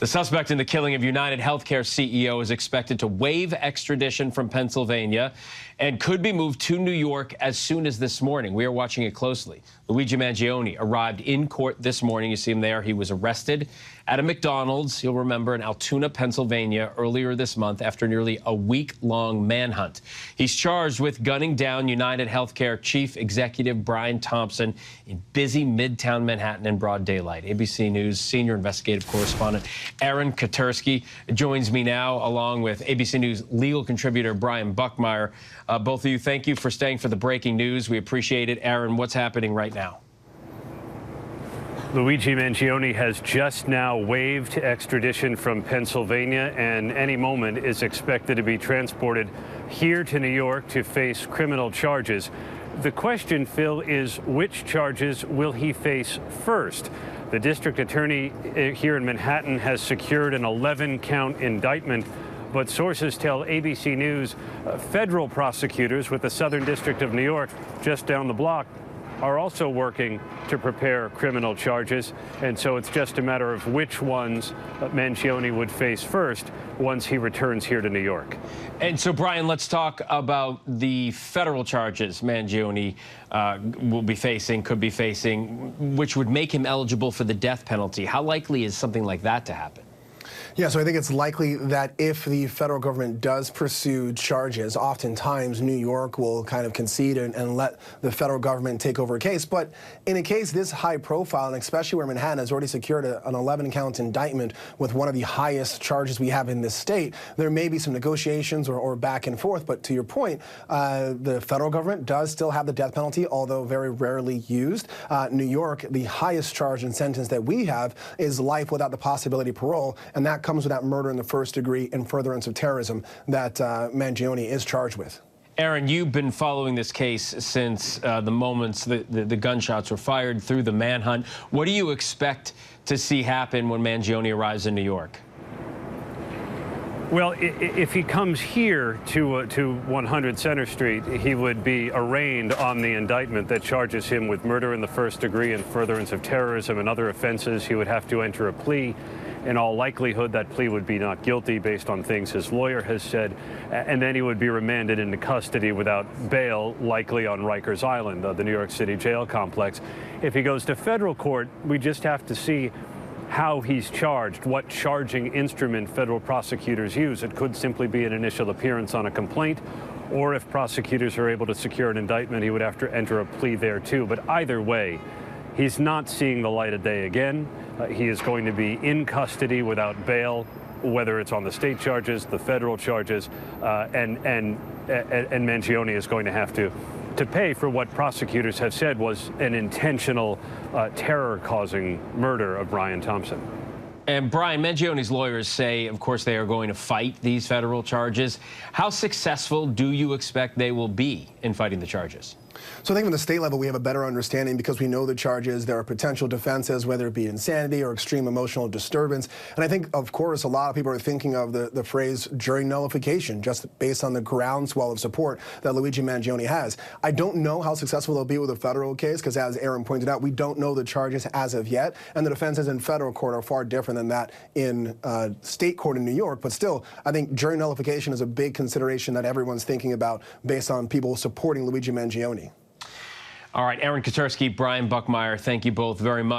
The suspect in the killing of UnitedHealthcare CEO is expected to waive extradition from Pennsylvania and could be moved to New York as soon as this morning. We are watching it closely. Luigi Mangione arrived in court this morning. You see him there. He was arrested at a McDonald's, you'll remember, in Altoona, Pennsylvania, earlier this month after nearly a week-long manhunt. He's charged with gunning down UnitedHealthcare Chief Executive Brian Thompson in busy Midtown Manhattan in broad daylight. ABC News senior investigative correspondent Aaron Katersky joins me now, along with ABC News legal contributor Brian Buckmire. Both of you, thank you for staying for the breaking news. We appreciate it. Aaron, what's happening right now? Luigi Mangione has just now waived extradition from Pennsylvania and any moment is expected to be transported here to New York to face criminal charges. The question, Phil, is which charges will he face first? The district attorney here in Manhattan has secured an 11-count indictment, but sources tell ABC News federal prosecutors with the Southern District of New York just down the block are also working to prepare criminal charges, and so it's just a matter of which ones Mangione would face first once he returns here to New York. And so, Brian, let's talk about the federal charges Mangione will be facing, could be facing, which would make him eligible for the death penalty. How likely is something like that to happen? Yeah, so I think it's likely that if the federal government does pursue charges, oftentimes New York will kind of concede and let the federal government take over a case. But in a case this high profile, and especially where Manhattan has already secured an 11-count indictment with one of the highest charges we have in this state, there may be some negotiations or back and forth. But to your point, the federal government does still have the death penalty, although very rarely used. New York, the highest charge and sentence that we have is life without the possibility of parole, and that comes with that murder in the first degree and furtherance of terrorism that Mangione is charged with. Aaron, you've been following this case since the moments the gunshots were fired through the manhunt. What do you expect to see happen when Mangione arrives in New York? Well, if he comes here to 100 Center Street, he would be arraigned on the indictment that charges him with murder in the first degree and furtherance of terrorism and other offenses. He would have to enter a plea. In all likelihood, that plea would be not guilty based on things his lawyer has said, and then he would be remanded into custody without bail, likely on Rikers Island, the New York City jail complex. If he goes to federal court, we just have to see how he's charged, what charging instrument federal prosecutors use. It could simply be an initial appearance on a complaint, or if prosecutors are able to secure an indictment, he would have to enter a plea there too. But either way, he's not seeing the light of day again. He is going to be in custody without bail, whether it's on the state charges, the federal charges, and Mangione is going to have to pay for what prosecutors have said was an intentional terror-causing murder of Brian Thompson. And Brian, Mangione's lawyers say, of course, they are going to fight these federal charges. How successful do you expect they will be in fighting the charges? So I think from the state level, we have a better understanding because we know the charges. There are potential defenses, whether it be insanity or extreme emotional disturbance. And I think, of course, a lot of people are thinking of the phrase jury nullification, just based on the groundswell of support that Luigi Mangione has. I don't know how successful they'll be with a federal case because, as Aaron pointed out, we don't know the charges as of yet. And the defenses in federal court are far different than that in state court in New York. But still, I think jury nullification is a big consideration that everyone's thinking about based on people supporting Luigi Mangione. All right, Aaron Katersky, Brian Buckmire, thank you both very much.